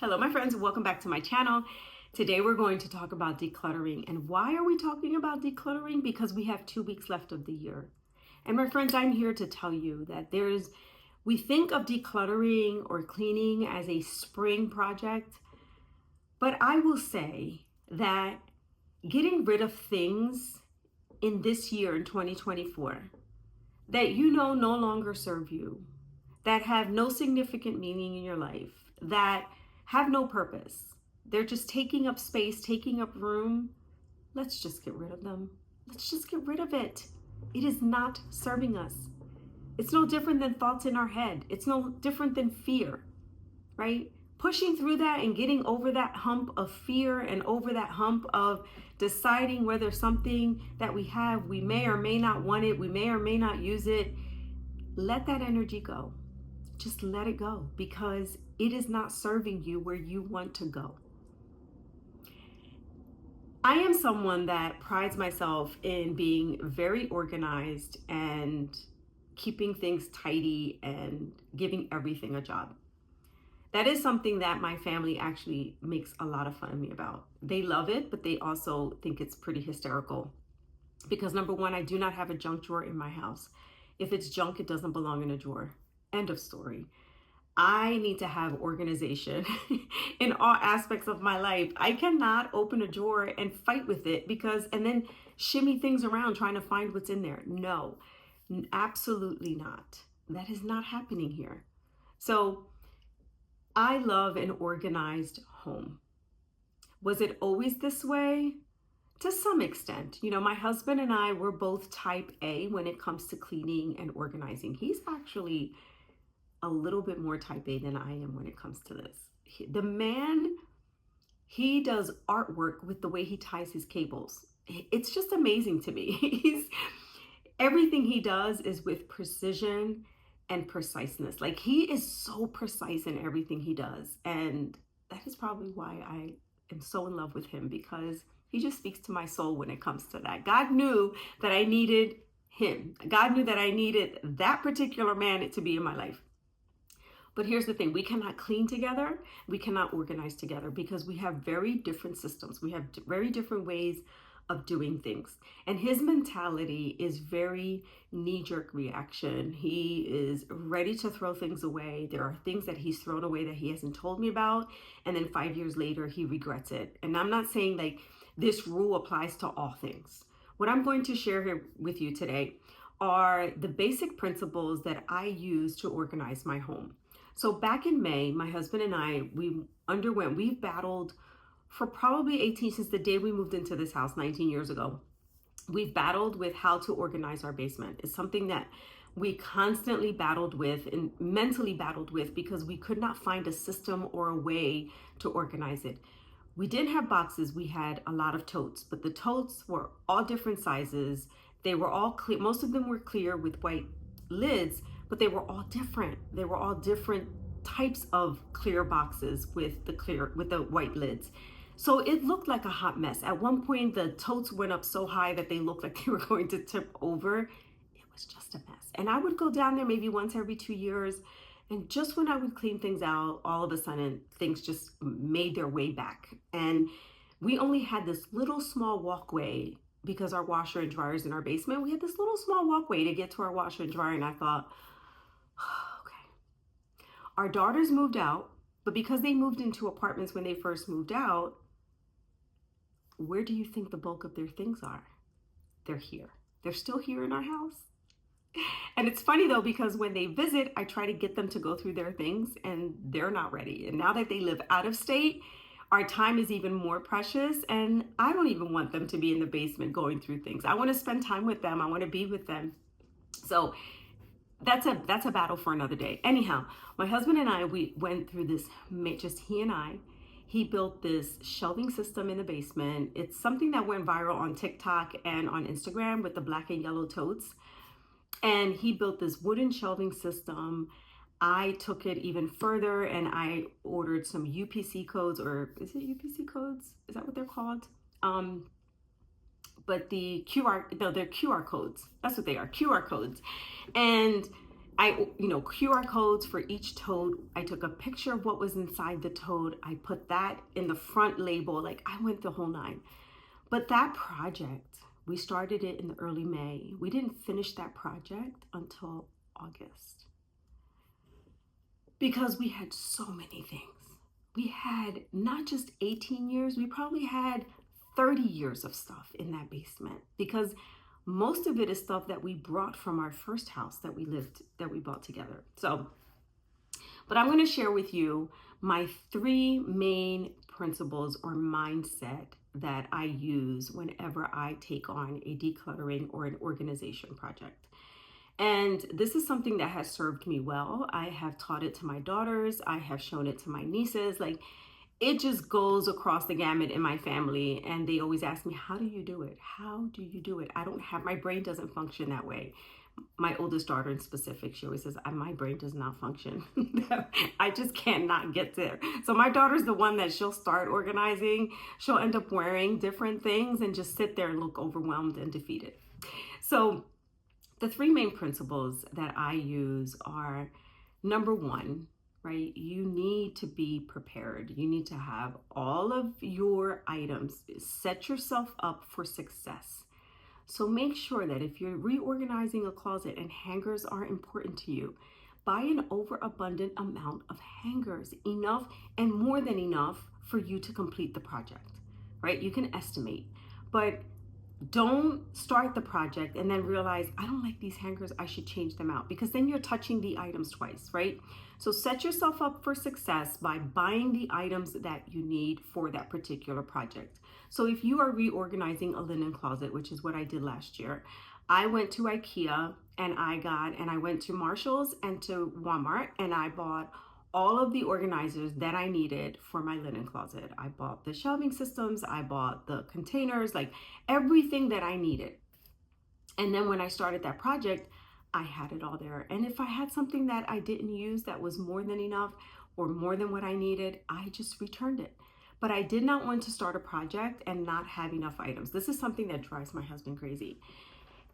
Hello, my friends, and welcome back to my channel. Today we're going to talk about decluttering. And why are we talking about decluttering? Because we have 2 weeks left of the year. And my friends, I'm here to tell you that we think of decluttering or cleaning as a spring project, but I will say that getting rid of things in this year, in 2024, that no longer serve you, that have no significant meaning in your life, that have no purpose. They're just taking up space, taking up room. Let's just get rid of them. Let's just get rid of it. It is not serving us. It's no different than thoughts in our head. It's no different than fear, right? Pushing through that and getting over that hump of fear and over that hump of deciding whether something that we have, we may or may not want it, we may or may not use it. Let that energy go. Just let it go, because it is not serving you where you want to go. I am someone that prides myself in being very organized and keeping things tidy and giving everything a job. That is something that my family actually makes a lot of fun of me about. They love it, but they also think it's pretty hysterical. Because number one, I do not have a junk drawer in my house. If it's junk, it doesn't belong in a drawer. End of story. I need to have organization in all aspects of my life. I cannot open a drawer and fight with it and then shimmy things around trying to find what's in there. No, absolutely not. That is not happening here. So I love an organized home. Was it always this way? To some extent. My husband and I were both type A when it comes to cleaning and organizing. He's actually a little bit more type A than I am when it comes to this. The man, he does artwork with the way he ties his cables. It's just amazing to me. Everything he does is with precision and preciseness. Like, he is so precise in everything he does. And that is probably why I am so in love with him, because he just speaks to my soul when it comes to that. God knew that I needed him. God knew that I needed that particular man to be in my life. But here's the thing, we cannot clean together, we cannot organize together, because we have very different systems. We have very different ways of doing things. And his mentality is very knee-jerk reaction. He is ready to throw things away. There are things that he's thrown away that he hasn't told me about. And then 5 years later, he regrets it. And I'm not saying like this rule applies to all things. What I'm going to share here with you today are the basic principles that I use to organize my home. So back in May, my husband and I, we've battled for probably since the day we moved into this house 19 years ago. We've battled with how to organize our basement. It's something that we constantly battled with and mentally battled with, because we could not find a system or a way to organize it. We didn't have boxes, we had a lot of totes, but the totes were all different sizes. They were all clear, most of them were clear with white lids, but they were all different. They were all different types of clear boxes with the white lids. So it looked like a hot mess. At one point, the totes went up so high that they looked like they were going to tip over. It was just a mess. And I would go down there maybe once every 2 years. And just when I would clean things out, all of a sudden, things just made their way back. And we only had this little small walkway, because our washer and dryer is in our basement. We had this little small walkway to get to our washer and dryer. And I thought, okay. Our daughters moved out, but because they moved into apartments when they first moved out, where do you think the bulk of their things are? They're here. They're still here in our house. And it's funny though, because when they visit, I try to get them to go through their things and they're not ready. And now that they live out of state, our time is even more precious. And I don't even want them to be in the basement going through things. I want to spend time with them. I want to be with them. So that's a battle for another day. Anyhow, my husband and I, we went through this, just he and I. He built this shelving system in the basement. It's something that went viral on TikTok and on Instagram with the black and yellow totes. And he built this wooden shelving system. I took it even further and I ordered some UPC codes, or is it UPC codes? Is that what they're called? But they're QR codes. That's what they are, QR codes. And QR codes for each tote. I took a picture of what was inside the tote. I put that in the front label. Like, I went the whole nine. But that project, we started it in the early May. We didn't finish that project until August because we had so many things. We had not just 18 years, we probably had 30 years of stuff in that basement because most of it is stuff that we brought from our first house that we bought together. So, but I'm going to share with you my three main principles or mindset that I use whenever I take on a decluttering or an organization project. And this is something that has served me well. I have taught it to my daughters. I have shown it to my nieces. Like, it just goes across the gamut in my family. And they always ask me, how do you do it? How do you do it? My brain doesn't function that way. My oldest daughter in specific, she always says, my brain does not function. I just cannot get there. So my daughter's the one that she'll start organizing. She'll end up wearing different things and just sit there and look overwhelmed and defeated. So the three main principles that I use are, number one, right? You need to be prepared. You need to have all of your items. Set yourself up for success. So make sure that if you're reorganizing a closet and hangers are important to you, buy an overabundant amount of hangers, enough and more than enough for you to complete the project, right? You can estimate, but don't start the project and then realize, I don't like these hangers, I should change them out, because then you're touching the items twice, right? So set yourself up for success by buying the items that you need for that particular project. So if you are reorganizing a linen closet, which is what I did last year, I went to IKEA and I went to Marshall's and to Walmart and I bought all of the organizers that I needed for my linen closet. I bought the shelving systems, I bought the containers, like everything that I needed. And then when I started that project, I had it all there. And if I had something that I didn't use that was more than enough or more than what I needed, I just returned it. But I did not want to start a project and not have enough items. This is something that drives my husband crazy.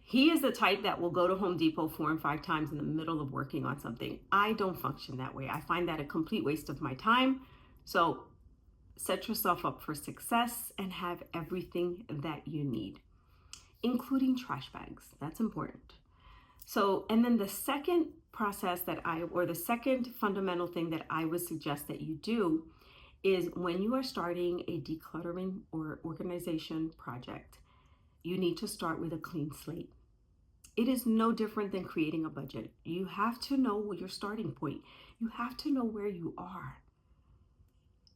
He is the type that will go to Home Depot 4 and 5 times in the middle of working on something. I don't function that way. I find that a complete waste of my time. So set yourself up for success and have everything that you need, including trash bags. That's important. So, and then the second the second fundamental thing that I would suggest that you do is when you are starting a decluttering or organization project, you need to start with a clean slate. It is no different than creating a budget. You have to know your starting point. You have to know where you are.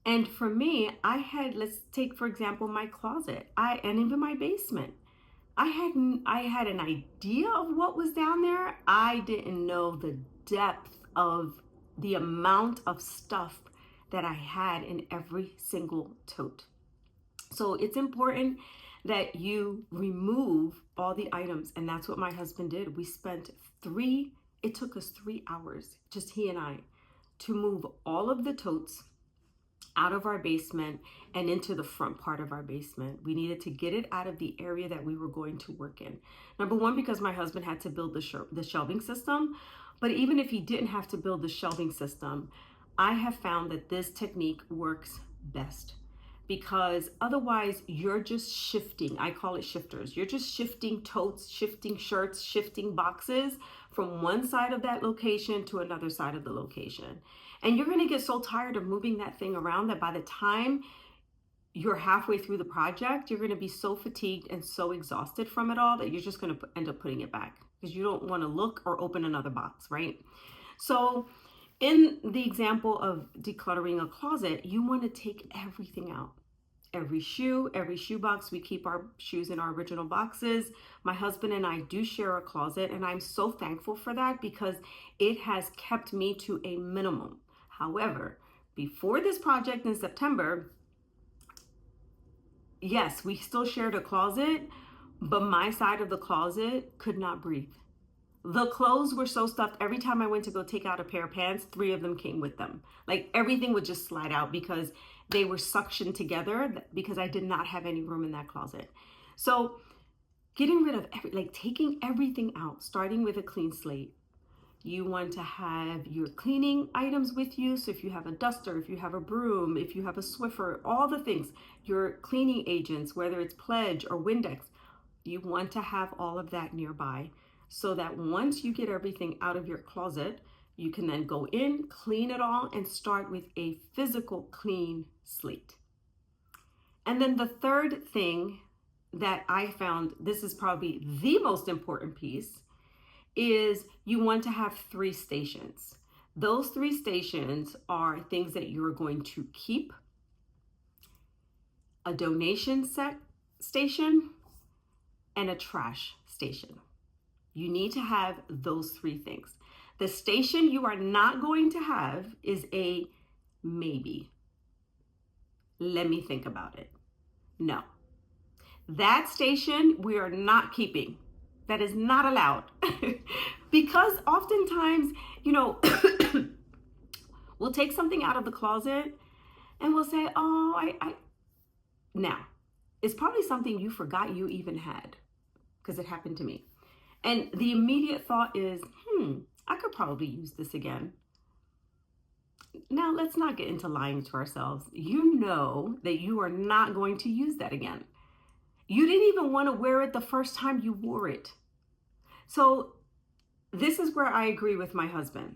And for me, let's take, for example, my closet, and even my basement. I had an idea of what was down there. I didn't know the depth of the amount of stuff that I had in every single tote. So it's important that you remove all the items. And that's what my husband did. It took us 3 hours, just he and I, to move all of the totes out of our basement and into the front part of our basement. We needed to get it out of the area that we were going to work in. Number one, because my husband had to build the shelving system. But even if he didn't have to build the shelving system, I have found that this technique works best, because otherwise you're just shifting. I call it shifters. You're just shifting totes, shifting shirts, shifting boxes from one side of that location to another side of the location. And you're going to get so tired of moving that thing around that by the time you're halfway through the project, you're going to be so fatigued and so exhausted from it all that you're just going to end up putting it back because you don't want to look or open another box, right? So in the example of decluttering a closet, you want to take everything out. Every shoe box. We keep our shoes in our original boxes. My husband and I do share a closet, and I'm so thankful for that because it has kept me to a minimum. However, before this project in September, yes, we still shared a closet, but my side of the closet could not breathe. The clothes were so stuffed. Every time I went to go take out a pair of pants, 3 of them came with them. Like everything would just slide out because they were suctioned together because I did not have any room in that closet. So getting rid of taking everything out, starting with a clean slate, You want to have your cleaning items with you. So if you have a duster, if you have a broom, if you have a Swiffer, all the things, your cleaning agents, whether it's Pledge or Windex, you want to have all of that nearby so that once you get everything out of your closet, you can then go in, clean it all, and start with a physical clean slate. And then the third thing that I found, this is probably the most important piece, is you want to have 3 stations. Those 3 stations are things that you're going to keep, a donation set station, and a trash station. You need to have those 3 things. The station you are not going to have is a maybe. Let me think about it. No. That station we are not keeping. That is not allowed. Because oftentimes, we'll take something out of the closet and we'll say, oh, I. Now, it's probably something you forgot you even had, because it happened to me. And the immediate thought is, I could probably use this again. Now, let's not get into lying to ourselves. You know that you are not going to use that again. You didn't even want to wear it the first time you wore it. So this is where I agree with my husband.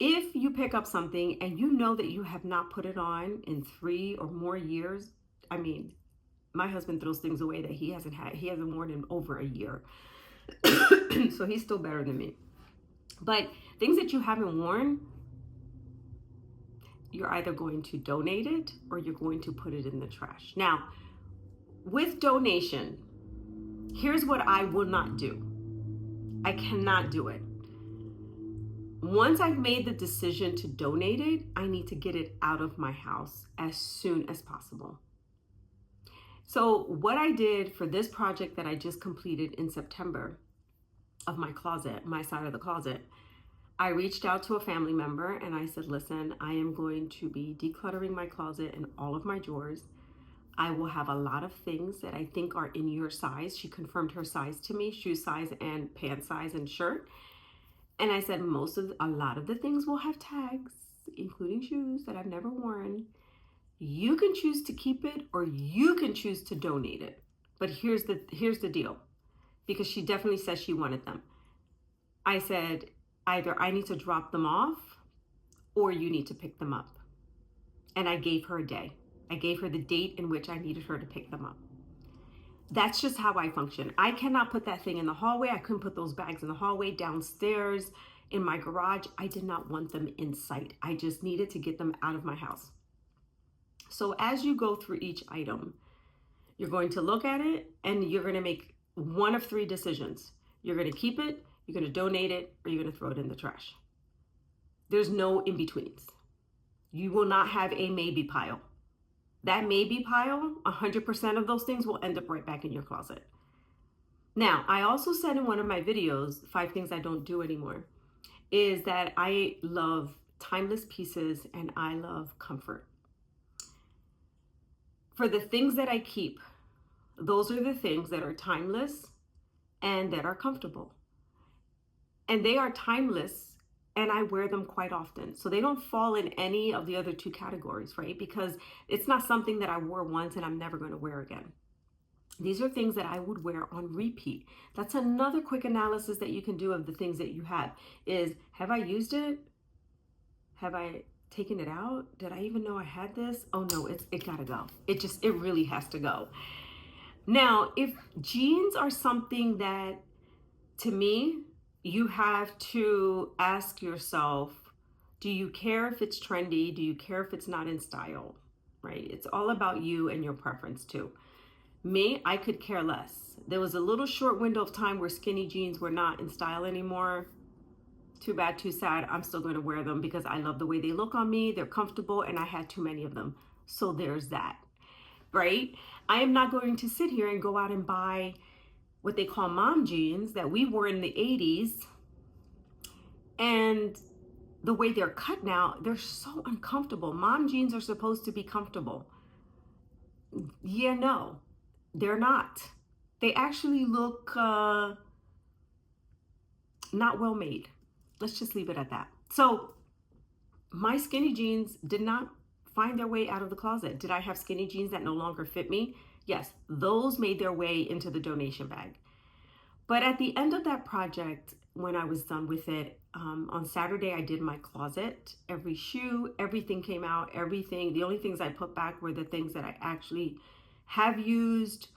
If you pick up something and you know that you have not put it on in 3 or more years, I mean, my husband throws things away that he hasn't worn in over a year. So he's still better than me. But things that you haven't worn, you're either going to donate it or you're going to put it in the trash. Now, with donation, here's what I will not do. I cannot do it. Once I've made the decision to donate it, I need to get it out of my house as soon as possible. So what I did for this project that I just completed in September of my closet, my side of the closet, I reached out to a family member and I said, listen, I am going to be decluttering my closet and all of my drawers. I will have a lot of things that I think are in your size. She confirmed her size to me, shoe size and pant size and shirt. And I said, a lot of the things will have tags, including shoes that I've never worn. You can choose to keep it or you can choose to donate it. But here's the deal, because she definitely said she wanted them. I said, either I need to drop them off or you need to pick them up. And I gave her a day. I gave her the date in which I needed her to pick them up. That's just how I function. I cannot put that thing in the hallway. I couldn't put those bags in the hallway, downstairs, in my garage. I did not want them in sight. I just needed to get them out of my house. So as you go through each item, you're going to look at it and you're going to make one of 3 decisions. You're going to keep it, you're going to donate it, or you're going to throw it in the trash. There's no in-betweens. You will not have a maybe pile. That maybe pile, 100% of those things will end up right back in your closet. Now, I also said in one of my videos, 5 things I don't do anymore, is that I love timeless pieces and I love comfort. For the things that I keep, those are the things that are timeless and that are comfortable. And they are timeless and I wear them quite often. So they don't fall in any of the other 2 categories, right? Because it's not something that I wore once and I'm never going to wear again. These are things that I would wear on repeat. That's another quick analysis that you can do of the things that you have is, have I used it? Have I taken it out? Did I even know I had this? Oh no, it gotta go. It really has to go. Now, if jeans are something that, to me, you have to ask yourself, do you care if it's trendy? Do you care if it's not in style? Right? It's all about you and your preference too. Me, I could care less. There was a little short window of time where skinny jeans were not in style anymore. Too bad, too sad. I'm still going to wear them because I love the way they look on me. They're comfortable and I had too many of them. So there's that, right? I am not going to sit here and go out and buy what they call mom jeans that we wore in the 80s. And the way they're cut now, they're so uncomfortable. Mom jeans are supposed to be comfortable. Yeah, no, they're not. They actually look not well made. Let's just leave it at that. So my skinny jeans did not find their way out of the closet. Did I have skinny jeans that no longer fit me? Yes, those made their way into the donation bag. But at the end of that project, when I was done with it, on Saturday, I did my closet. Every shoe, everything came out, everything. The only things I put back were the things that I actually have used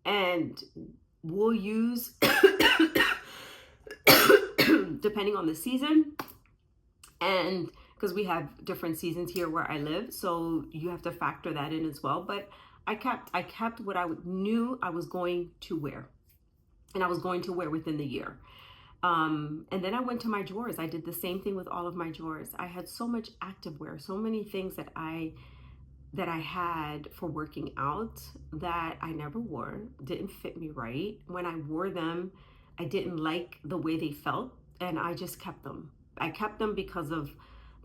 and will use depending on the season. And because we have different seasons here where I live, so you have to factor that in as well. But I kept what I knew I was going to wear, and I was going to wear within the year. And then I went to my drawers. I did the same thing with all of my drawers. I had so much activewear, so many things that I had for working out that I never wore, didn't fit me right. When I wore them, I didn't like the way they felt, and I just kept them. I kept them because of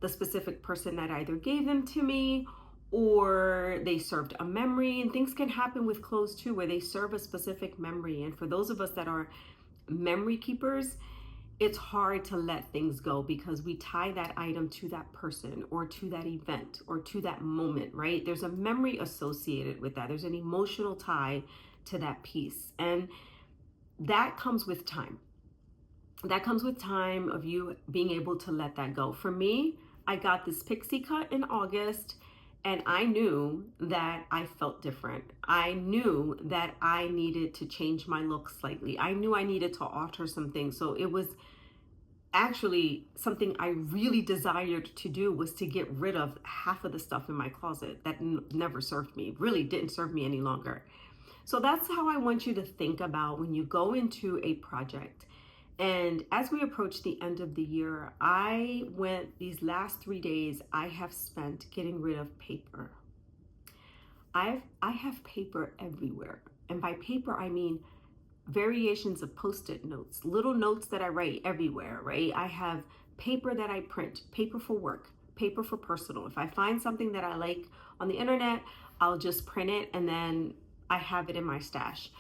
the specific person that either gave them to me or they served a memory. And things can happen with clothes too, where they serve a specific memory. And for those of us that are memory keepers, it's hard to let things go because we tie that item to that person or to that event or to that moment, right? There's a memory associated with that. There's an emotional tie to that piece. And that comes with time. That comes with time of you being able to let that go. For me, I got this pixie cut in August, and I knew that I felt different. I knew that I needed to change my look slightly. I knew I needed to alter some things. So it was actually something I really desired to do, was to get rid of half of the stuff in my closet that never served me, really didn't serve me any longer. So that's how I want you to think about when you go into a project. And as we approach the end of the year, these last 3 days, I have spent getting rid of paper. I have paper everywhere. And by paper, I mean variations of Post-it notes, little notes that I write everywhere, right? I have paper that I print, paper for work, paper for personal. If I find something that I like on the internet, I'll just print it and then I have it in my stash.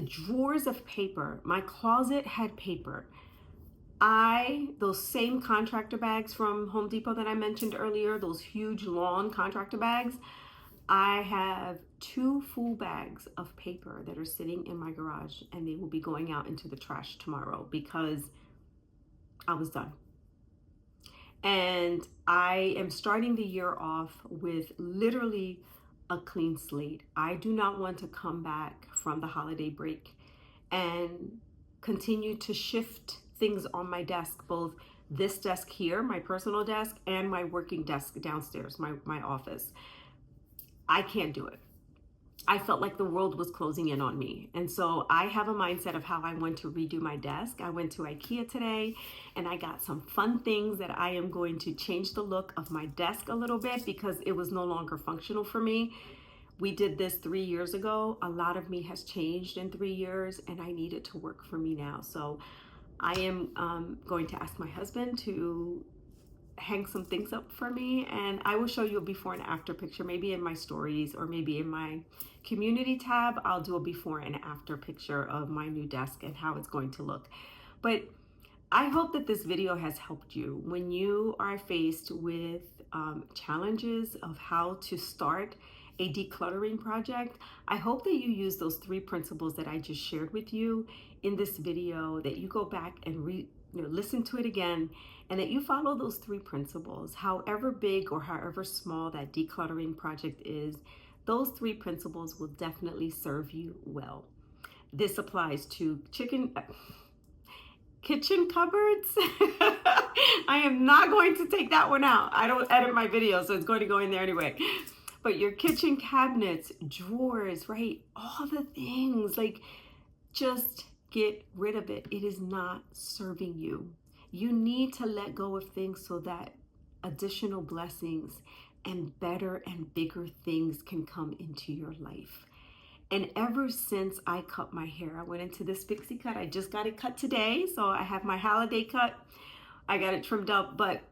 Drawers of paper. My closet had paper. Those same contractor bags from Home Depot that I mentioned earlier, those huge long contractor bags, I have 2 full bags of paper that are sitting in my garage, and they will be going out into the trash tomorrow because I was done. And I am starting the year off with literally a clean slate. I do not want to come back from the holiday break and continue to shift things on my desk, both this desk here, my personal desk, and my working desk downstairs, my office. I can't do it. I felt like the world was closing in on me. And so I have a mindset of how I want to redo my desk. I went to IKEA today and I got some fun things that I am going to change the look of my desk a little bit because it was no longer functional for me. We did this 3 years ago. A lot of me has changed in 3 years and I need it to work for me now. So I am going to ask my husband to hang some things up for me, and I will show you a before and after picture, maybe in my stories or maybe in my community tab. I'll do a before and after picture of my new desk and how it's going to look. But I hope that this video has helped you when you are faced with challenges of how to start a decluttering project. I hope that you use those 3 principles that I just shared with you in this video, that you go back and listen to it again, and that you follow those 3 principles. However big or however small that decluttering project is, those 3 principles will definitely serve you well. This applies to kitchen cupboards. I am not going to take that one out. I don't edit my videos, so it's going to go in there anyway. But your kitchen cabinets, drawers, right? All the things, like, just get rid of it. It is not serving you. You need to let go of things so that additional blessings and better and bigger things can come into your life. And ever since I cut my hair, I went into this pixie cut. I just got it cut today, so I have my holiday cut. I got it trimmed up, but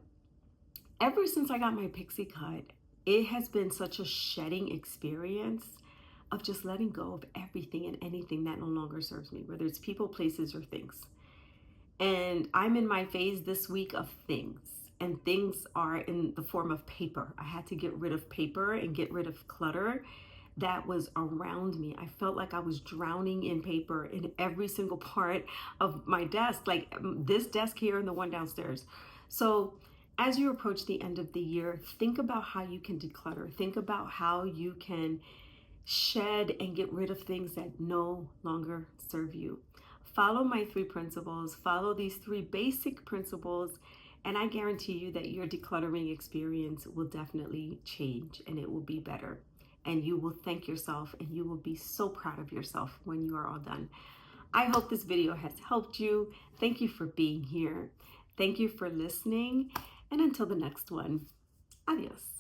ever since I got my pixie cut, it has been such a shedding experience of just letting go of everything and anything that no longer serves me, whether it's people, places, or things. And I'm in my phase this week of things. And things are in the form of paper. I had to get rid of paper and get rid of clutter that was around me. I felt like I was drowning in paper in every single part of my desk, like this desk here and the one downstairs. So, as you approach the end of the year, think about how you can declutter. Think about how you can shed and get rid of things that no longer serve you. Follow my three principles, follow these three basic principles, and I guarantee you that your decluttering experience will definitely change and it will be better. And you will thank yourself and you will be so proud of yourself when you are all done. I hope this video has helped you. Thank you for being here. Thank you for listening. And until the next one, adios.